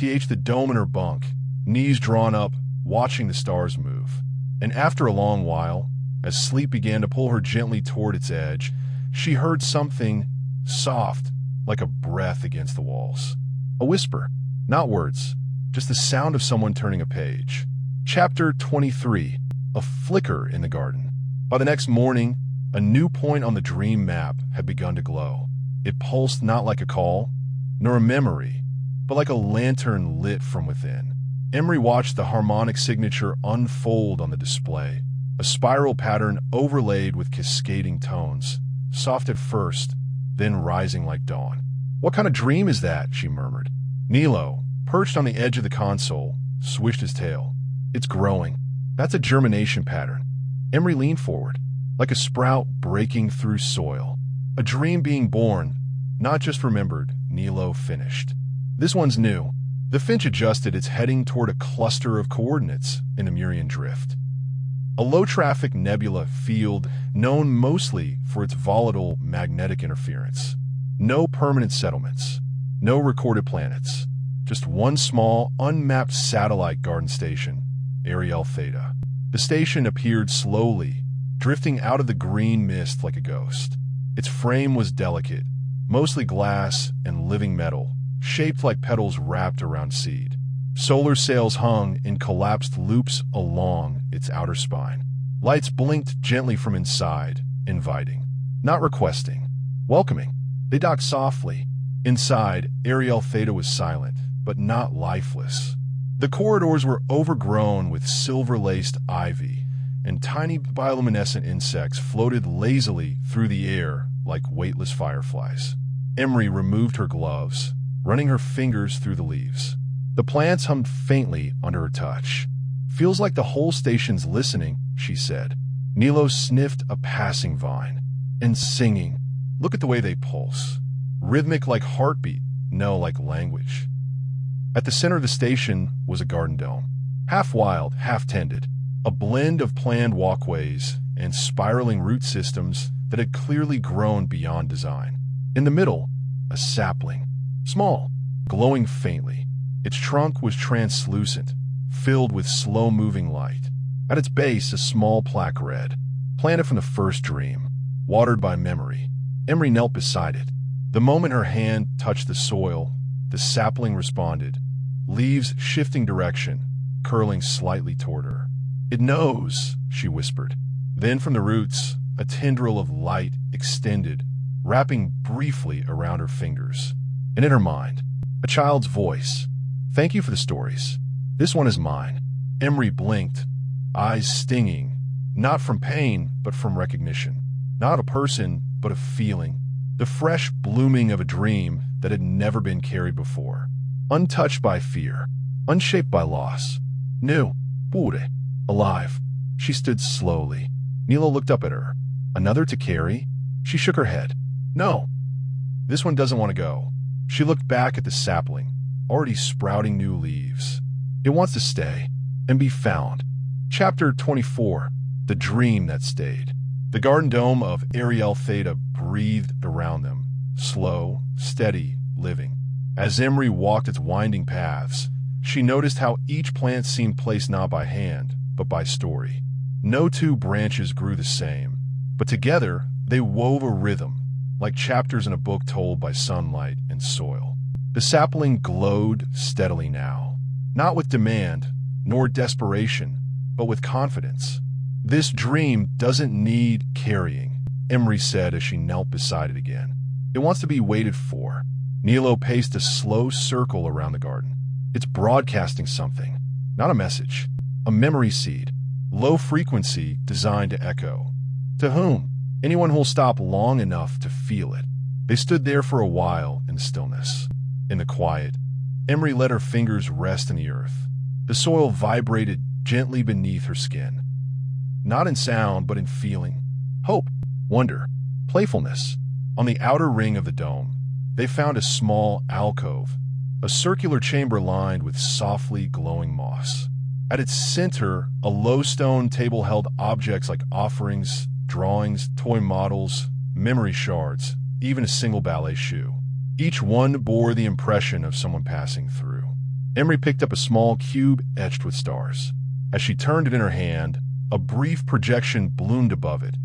the dome in her bunk, knees drawn up, watching the stars move. And after a long while, as sleep began to pull her gently toward its edge, she heard something soft, like a breath against the walls. A whisper, not words, just the sound of someone turning a page. Chapter 23. A flicker in the garden. By the next morning, a new point on the dream map had begun to glow. It pulsed not like a call, nor a memory, but like a lantern lit from within. Emery watched the harmonic signature unfold on the display, a spiral pattern overlaid with cascading tones, soft at first, then rising like dawn. "What kind of dream is that?" she murmured. Nilo, perched on the edge of the console, swished his tail. "It's growing. That's a germination pattern." Emery leaned forward, like a sprout breaking through soil. "A dream being born, not just remembered," Nilo finished. "This one's new." The finch adjusted its heading toward a cluster of coordinates in the Murian Drift. A low-traffic nebula field known mostly for its volatile magnetic interference. No permanent settlements, no recorded planets, just one small, unmapped satellite garden station, Ariel Theta. The station appeared slowly, drifting out of the green mist like a ghost. Its frame was delicate, mostly glass and living metal, shaped like petals wrapped around seed. Solar sails hung in collapsed loops along its outer spine. Lights blinked gently from inside, inviting, not requesting, welcoming. They docked softly. Inside, Ariel Theta was silent, but not lifeless. The corridors were overgrown with silver-laced ivy, and tiny bioluminescent insects floated lazily through the air like weightless fireflies. Emery removed her gloves, running her fingers through the leaves. The plants hummed faintly under her touch. "Feels like the whole station's listening," she said. Nilo sniffed a passing vine. "And singing. Look at the way they pulse. Rhythmic like heartbeat, no like language." At the center of the station was a garden dome. Half wild, half tended. A blend of planned walkways and spiraling root systems that had clearly grown beyond design. In the middle, a sapling. Small, glowing faintly. Its trunk was translucent, filled with slow-moving light. At its base, a small plaque read, "Planted from the first dream, watered by memory." Emery knelt beside it. The moment her hand touched the soil, the sapling responded, leaves shifting direction, curling slightly toward her. "It knows," she whispered. Then from the roots, a tendril of light extended, wrapping briefly around her fingers. And in her mind, a child's voice. "Thank you for the stories. This one is mine." Emery blinked, eyes stinging, not from pain, but from recognition. Not a person, but a feeling. The fresh blooming of a dream that had never been carried before. Untouched by fear, unshaped by loss. New, pure, alive. She stood slowly. Nilo looked up at her. "Another to carry?" She shook her head. "No. This one doesn't want to go." She looked back at the sapling, already sprouting new leaves. "It wants to stay and be found." Chapter 24. The Dream That Stayed. The garden dome of Ariel Theta breathed around them, slow, steady, living. As Emery walked its winding paths, she noticed how each plant seemed placed not by hand, but by story. No two branches grew the same, but together they wove a rhythm, like chapters in a book told by sunlight and soil. The sapling glowed steadily now, not with demand, nor desperation, but with confidence. "This dream doesn't need carrying," Emery said as she knelt beside it again. "It wants to be waited for." Nilo paced a slow circle around the garden. "It's broadcasting something, not a message, a memory seed, low frequency designed to echo. To whom? Anyone who'll stop long enough to feel it." They stood there for a while in stillness. In the quiet, Emery let her fingers rest in the earth. The soil vibrated gently beneath her skin. Not in sound, but in feeling. Hope, wonder, playfulness. On the outer ring of the dome, they found a small alcove, a circular chamber lined with softly glowing moss. At its center, a low stone table held objects like offerings, drawings, toy models, memory shards, even a single ballet shoe. Each one bore the impression of someone passing through. Emery picked up a small cube etched with stars. As she turned it in her hand, a brief projection bloomed above it,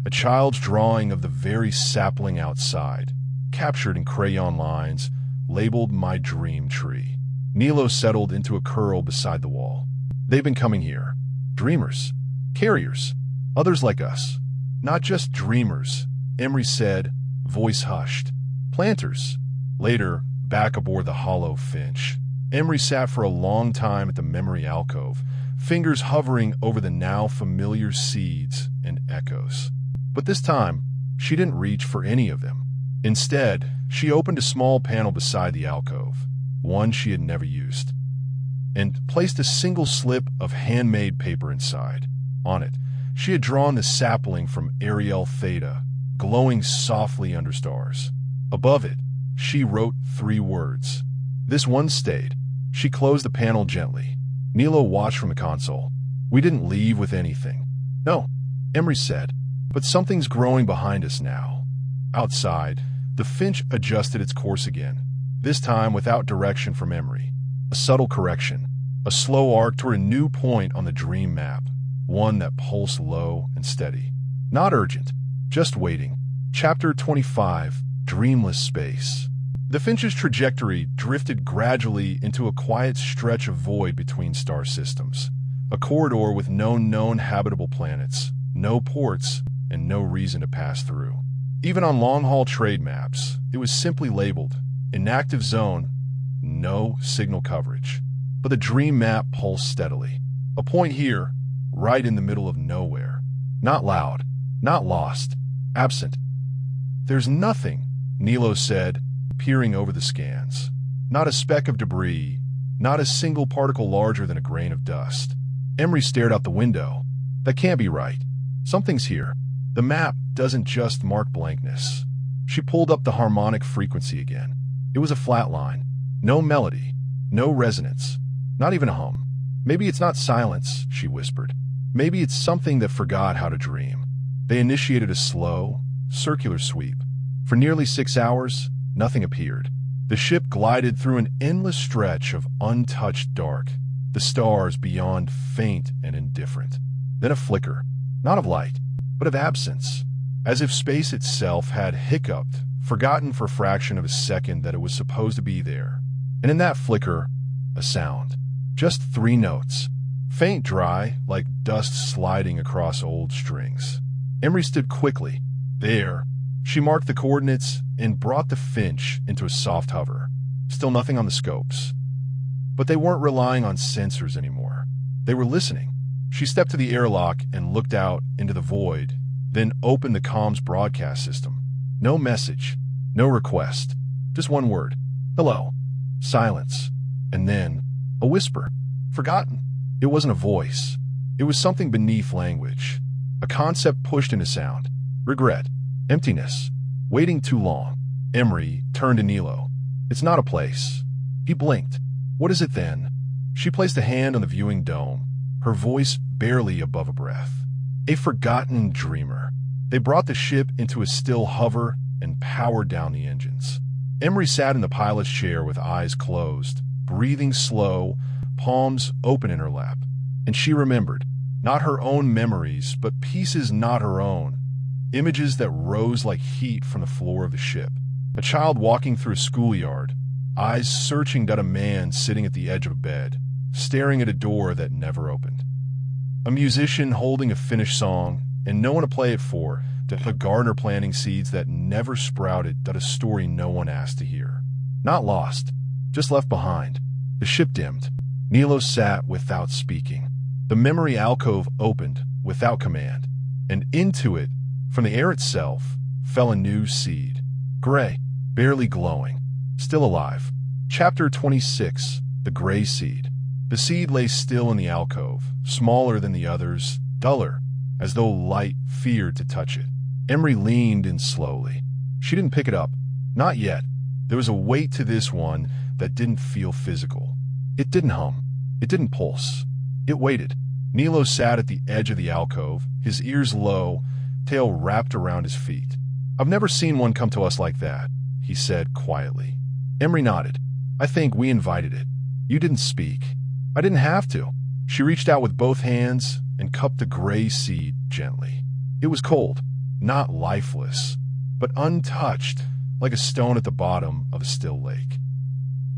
a child's drawing of the very sapling outside, captured in crayon lines, labeled My Dream Tree. Nilo settled into a curl beside the wall. They've been coming here. Dreamers. Carriers. Others like us. Not just dreamers, Emery said, voice hushed. Planters. Later, back aboard the hollow finch, Emery sat for a long time at the memory alcove, fingers hovering over the now familiar seeds and echoes. But this time, she didn't reach for any of them. Instead, she opened a small panel beside the alcove, one she had never used, and placed a single slip of handmade paper inside. On it, she had drawn the sapling from Ariel Theta, glowing softly under stars. Above it, she wrote 3 words. This one stayed. She closed the panel gently. Nilo watched from the console. We didn't leave with anything. No, Emery said, but something's growing behind us now. Outside, the finch adjusted its course again, this time without direction from Emery. A subtle correction, a slow arc toward a new point on the dream map, one that pulsed low and steady. Not urgent, just waiting. Chapter 25, Dreamless Space. The finch's trajectory drifted gradually into a quiet stretch of void between star systems, a corridor with no known habitable planets, no ports, and no reason to pass through. Even on long-haul trade maps, it was simply labeled, Inactive Zone, no signal coverage. But the dream map pulsed steadily. A point here, right in the middle of nowhere. Not loud, not lost, absent. There's nothing, Nilo said, peering over the scans. Not a speck of debris, not a single particle larger than a grain of dust. Emery stared out the window. That can't be right. Something's here. The map doesn't just mark blankness. She pulled up the harmonic frequency again. It was a flat line. No melody. No resonance. Not even a hum. Maybe it's not silence, she whispered. Maybe it's something that forgot how to dream. They initiated a slow, circular sweep. For nearly 6 hours, nothing appeared. The ship glided through an endless stretch of untouched dark, the stars beyond faint and indifferent. Then a flicker, not of light, but of absence, as if space itself had hiccuped, forgotten for a fraction of a second that it was supposed to be there. And in that flicker, a sound. Just 3 notes, faint, dry, like dust sliding across old strings. Emery stood quickly. There. She marked the coordinates and brought the finch into a soft hover. Still nothing on the scopes. But they weren't relying on sensors anymore. They were listening. She stepped to the airlock and looked out into the void, then opened the comms broadcast system. No message, no request, just one word. Hello. Silence. And then, a whisper. Forgotten. It wasn't a voice. It was something beneath language. A concept pushed into sound. Regret. Emptiness. Waiting too long. Emery turned to Nilo. It's not a place. He blinked. What is it then? She placed a hand on the viewing dome, her voice barely above a breath. A forgotten dreamer. They brought the ship into a still hover and powered down the engines. Emery sat in the pilot's chair with eyes closed, breathing slow, palms open in her lap. And she remembered, not her own memories, but pieces not her own. Images that rose like heat from the floor of the ship. A child walking through a schoolyard, eyes searching at a man sitting at the edge of a bed, staring at a door that never opened. A musician holding a finished song, and no one to play it for, a gardener planting seeds that never sprouted, a story no one asked to hear. Not lost, just left behind. The ship dimmed. Nilo sat without speaking. The memory alcove opened without command, and into it, from the air itself, fell a new seed. Gray, barely glowing, still alive. Chapter 26, The Gray Seed. The seed lay still in the alcove, smaller than the others, duller, as though light feared to touch it. Emery leaned in slowly. She didn't pick it up. Not yet. There was a weight to this one that didn't feel physical. It didn't hum. It didn't pulse. It waited. Nilo sat at the edge of the alcove, his ears low, tail wrapped around his feet. I've never seen one come to us like that, he said quietly. Emery nodded. I think we invited it. You didn't speak. I didn't have to. She reached out with both hands and cupped the gray seed gently. It was cold, not lifeless, but untouched, like a stone at the bottom of a still lake.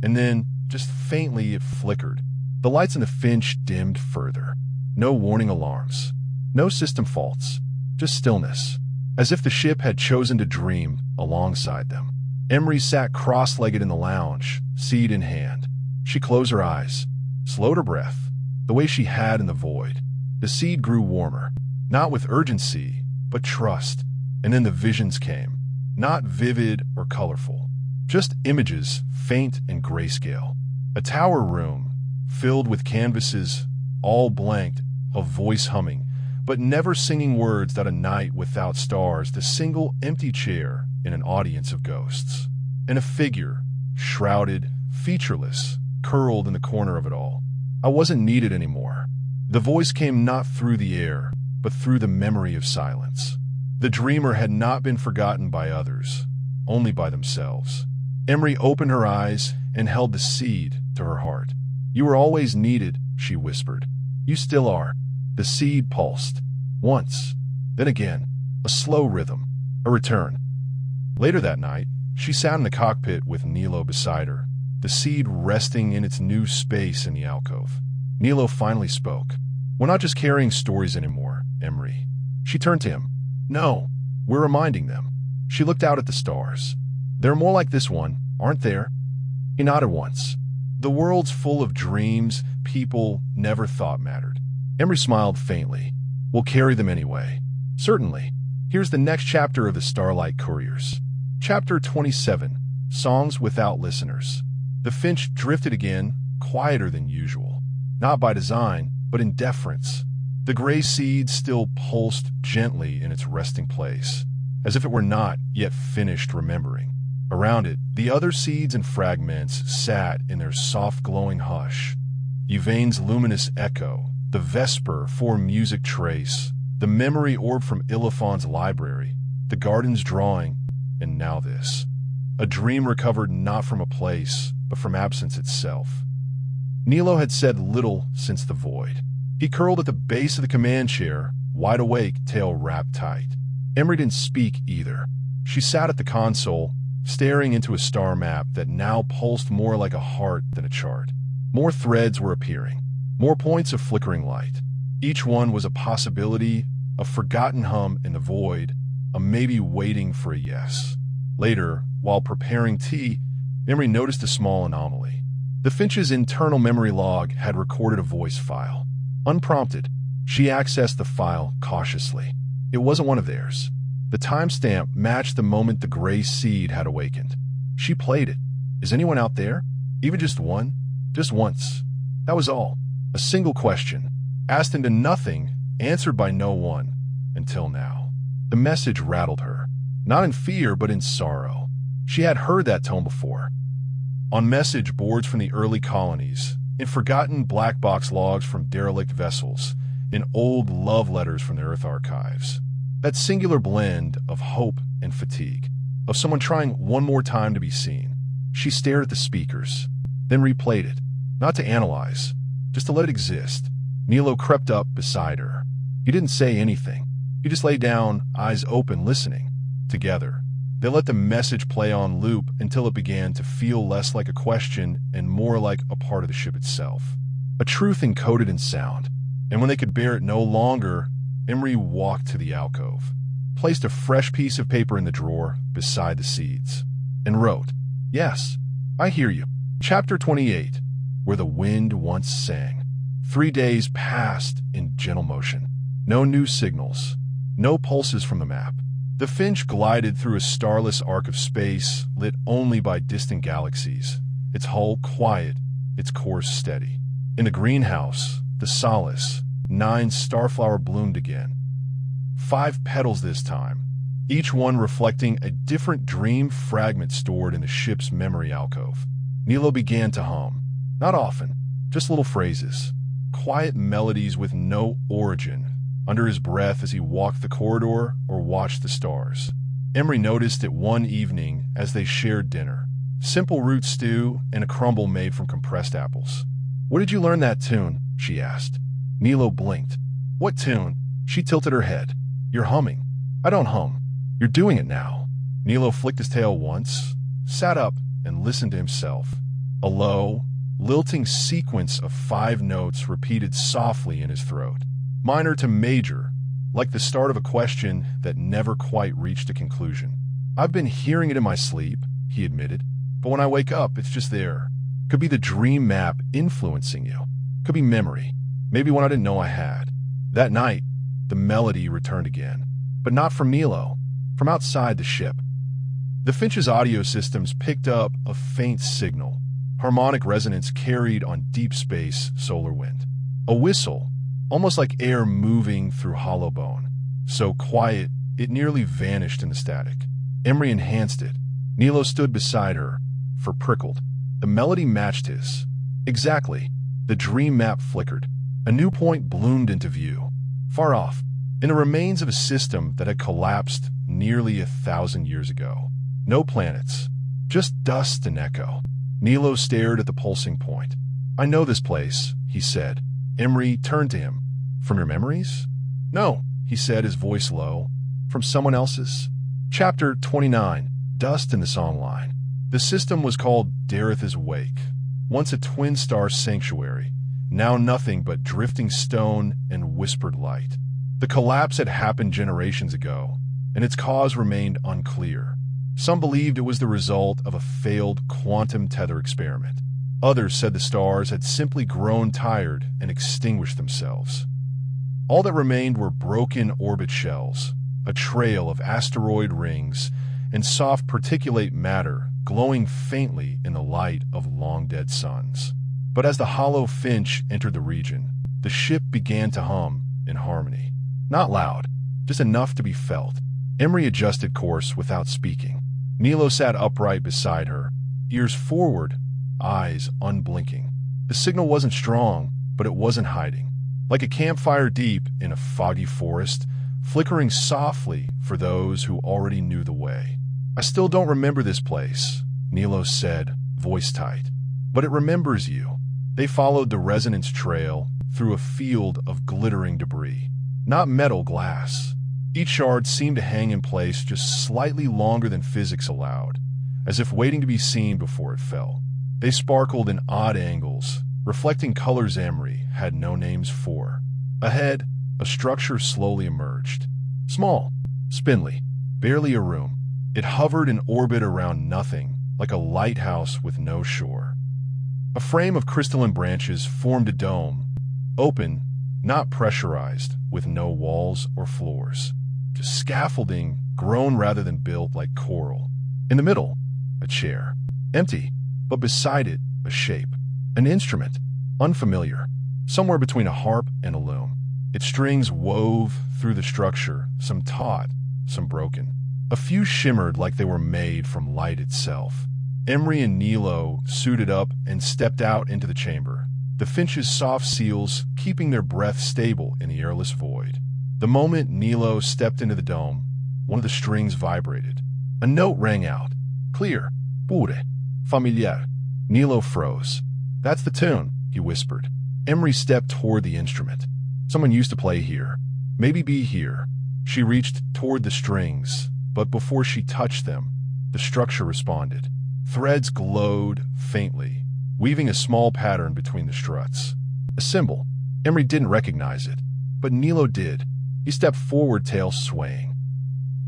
And then, just faintly, it flickered. The lights in the Finch dimmed further. No warning alarms. No system faults. Just stillness. As if the ship had chosen to dream alongside them. Emery sat cross-legged in the lounge, seed in hand. She closed her eyes, slowed her breath, the way she had in the void. The seed grew warmer, not with urgency, but trust. And then the visions came, not vivid or colorful, just images, faint and grayscale. A tower room, filled with canvases, all blanked, a voice humming, but never singing words that a night without stars, the single empty chair in an audience of ghosts. And a figure, shrouded, featureless, curled in the corner of it all. I wasn't needed anymore. The voice came not through the air, but through the memory of silence. The dreamer had not been forgotten by others, only by themselves. Emery opened her eyes and held the seed to her heart. You were always needed, she whispered. You still are. The seed pulsed. Once. Then again. A slow rhythm. A return. Later that night, she sat in the cockpit with Nilo beside her, the seed resting in its new space in the alcove. Nilo finally spoke. We're not just carrying stories anymore, Emery. She turned to him. No, we're reminding them. She looked out at the stars. They're more like this one, aren't there? He nodded once. The world's full of dreams people never thought mattered. Emery smiled faintly. We'll carry them anyway. Certainly. Here's the next chapter of the Starlight Couriers. Chapter 27, Songs Without Listeners. The Finch drifted again, quieter than usual. Not by design, but in deference. The gray seed still pulsed gently in its resting place, as if it were not yet finished remembering. Around it, the other seeds and fragments sat in their soft glowing hush. Yvain's luminous echo, the Vesper for music trace, the memory orb from Illifon's library, the garden's drawing, and now this. A dream recovered not from a place, but from absence itself. Nilo had said little since the void. He curled at the base of the command chair, wide awake, tail wrapped tight. Emery didn't speak either. She sat at the console, staring into a star map that now pulsed more like a heart than a chart. More threads were appearing, more points of flickering light. Each one was a possibility, a forgotten hum in the void, a maybe waiting for a yes. Later, while preparing tea, Emery noticed a small anomaly. The Finch's internal memory log had recorded a voice file. Unprompted, she accessed the file cautiously. It wasn't one of theirs. The timestamp matched the moment the gray seed had awakened. She played it. Is anyone out there? Even just one? Just once. That was all. A single question, asked into nothing, answered by no one, until now. The message rattled her, not in fear but in sorrow. She had heard that tone before. On message boards from the early colonies, in forgotten black box logs from derelict vessels, in old love letters from the Earth archives. That singular blend of hope and fatigue, of someone trying one more time to be seen. She stared at the speakers, then replayed it, not to analyze, just to let it exist. Nilo crept up beside her. He didn't say anything. He just lay down, eyes open, listening. Together, they let the message play on loop until it began to feel less like a question and more like a part of the ship itself. A truth encoded in sound. And when they could bear it no longer, Emery walked to the alcove, placed a fresh piece of paper in the drawer beside the seeds, and wrote, Yes, I hear you. Chapter 28, Where the Wind Once Sang. 3 days passed in gentle motion. No new signals, no pulses from the map. The Finch glided through a starless arc of space lit only by distant galaxies, its hull quiet, its course steady. In the greenhouse, the solace, 9 starflower bloomed again. 5 petals this time, each one reflecting a different dream fragment stored in the ship's memory alcove. Nilo began to hum, not often, just little phrases, quiet melodies with no origin, under his breath as he walked the corridor or watched the stars. Emery noticed it one evening as they shared dinner. simple root stew and a crumble made from compressed apples. "Where did you learn that tune?" she asked. Nilo blinked. "What tune?" She tilted her head. "You're humming." "I don't hum. You're doing it now." Nilo flicked his tail once, sat up, and listened to himself. A low, lilting sequence of 5 notes repeated softly in his throat, minor to major, like the start of a question that never quite reached a conclusion. "I've been hearing it in my sleep," he admitted, "but when I wake up, it's just there. Could be the dream map influencing you. Could be memory, maybe one I didn't know I had." That night, the melody returned again, but not from Nilo, from outside the ship. The Finch's audio systems picked up a faint signal, harmonic resonance carried on deep space solar wind. A whistle, almost like air moving through hollow bone, so quiet it nearly vanished in the static. Emery enhanced it. Nilo stood beside her, fur prickled. The melody matched his. Exactly. The dream map flickered. A new point bloomed into view. Far off, in the remains of a system that had collapsed nearly 1,000 years ago. No planets, just dust and echo. Nilo stared at the pulsing point. "I know this place," he said. Emery turned to him. "From your memories?" "No," he said, his voice low. "From someone else's?" Chapter 29, Dust in the Songline. The system was called Dareth's Wake, once a twin-star sanctuary, now nothing but drifting stone and whispered light. The collapse had happened generations ago, and its cause remained unclear. Some believed it was the result of a failed quantum tether experiment. Others said the stars had simply grown tired and extinguished themselves. All that remained were broken orbit shells, a trail of asteroid rings, and soft particulate matter glowing faintly in the light of long-dead suns. But as the hollow Finch entered the region, the ship began to hum in harmony. Not loud, just enough to be felt. Emery adjusted course without speaking. Nilo sat upright beside her, ears forward, eyes unblinking. The signal wasn't strong, but it wasn't hiding. Like a campfire deep in a foggy forest, flickering softly for those who already knew the way. "I still don't remember this place," Nilo said, voice tight. "But it remembers you." They followed the resonance trail through a field of glittering debris. Not metal, glass. Each shard seemed to hang in place just slightly longer than physics allowed, as if waiting to be seen before it fell. They sparkled in odd angles, reflecting colors Emery had no names for. Ahead, a structure slowly emerged. Small, spindly, barely a room. It hovered in orbit around nothing, like a lighthouse with no shore. A frame of crystalline branches formed a dome, open, not pressurized, with no walls or floors. Just scaffolding, grown rather than built like coral. In the middle, a chair. Empty, but beside it, a shape. An instrument, unfamiliar, somewhere between a harp and a loom. Its strings wove through the structure, some taut, some broken. A few shimmered like they were made from light itself. Emery and Nilo suited up and stepped out into the chamber, the Finch's soft seals keeping their breath stable in the airless void. The moment Nilo stepped into the dome, one of the strings vibrated. A note rang out. Clear. Pure. Familiar. Nilo froze. "That's the tune," he whispered. Emery stepped toward the instrument. "Someone used to play here. Maybe be here." She reached toward the strings, but before she touched them, the structure responded. Threads glowed faintly, weaving a small pattern between the struts. A symbol. Emery didn't recognize it, but Nilo did. He stepped forward, tail swaying.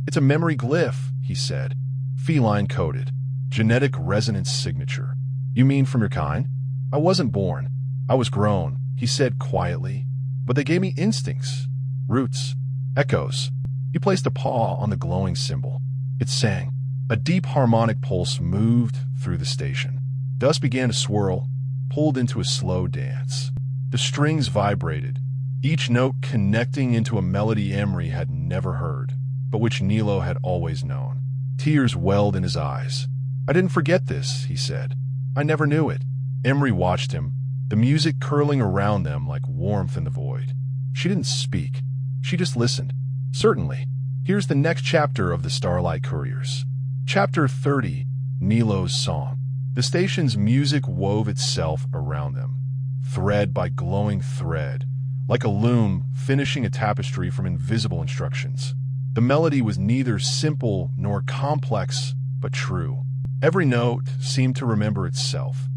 "It's a memory glyph," he said. "Feline-coded. Genetic resonance signature." "You mean from your kind?" "I wasn't born. I was grown," he said quietly. "But they gave me instincts. Roots. Echoes." He placed a paw on the glowing symbol. It sang. A deep harmonic pulse moved through the station. Dust began to swirl, pulled into a slow dance. The strings vibrated, each note connecting into a melody Emery had never heard, but which Nilo had always known. Tears welled in his eyes. "I didn't forget this," he said. "I never knew it." Emery watched him, the music curling around them like warmth in the void. She didn't speak. She just listened. "Certainly. Here's the next chapter of the Starlight Couriers." Chapter 30, Nilo's Song. The station's music wove itself around them, thread by glowing thread, like a loom finishing a tapestry from invisible instructions. The melody was neither simple nor complex, but true. Every note seemed to remember itself,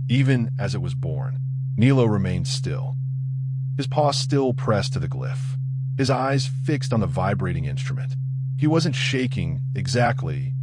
even as it was born. Nilo remained still, his paw still pressed to the glyph, his eyes fixed on the vibrating instrument. He wasn't shaking exactly,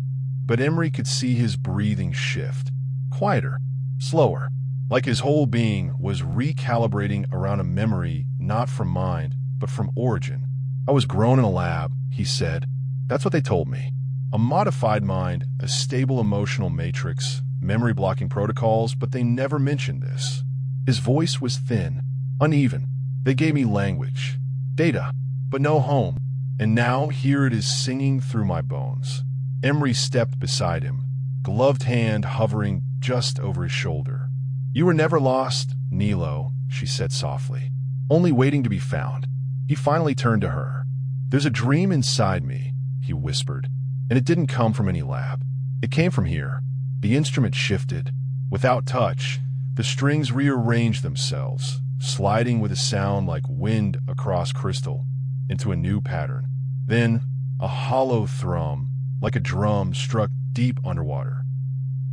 but Emery could see his breathing shift, quieter, slower, like his whole being was recalibrating around a memory not from mind, but from origin. "I was grown in a lab," he said. "That's what they told me. A modified mind, a stable emotional matrix, memory blocking protocols, but they never mentioned this." His voice was thin, uneven. "They gave me language, data, but no home. And now here it is singing through my bones." Emery stepped beside him, gloved hand hovering just over his shoulder. "You were never lost, Nilo," she said softly. "Only waiting to be found." He finally turned to her. "There's a dream inside me," he whispered, "and it didn't come from any lab. It came from here." The instrument shifted. Without touch, the strings rearranged themselves, sliding with a sound like wind across crystal into a new pattern. Then, a hollow thrum, like a drum struck deep underwater.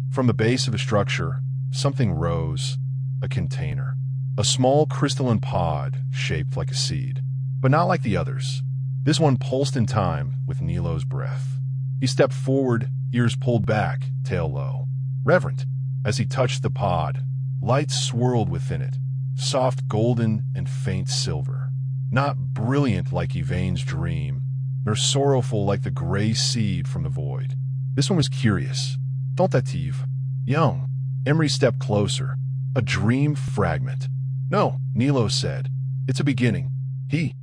From the base of the structure, something rose, a container. A small crystalline pod shaped like a seed, but not like the others. This one pulsed in time with Nilo's breath. He stepped forward, ears pulled back, tail low. Reverent. As he touched the pod, light swirled within it, soft golden and faint silver. Not brilliant like Yvain's dream, nor sorrowful like the gray seed from the void. This one was curious, tentative, young. Emery stepped closer. "A dream fragment." "No," Nilo said. "It's a beginning." He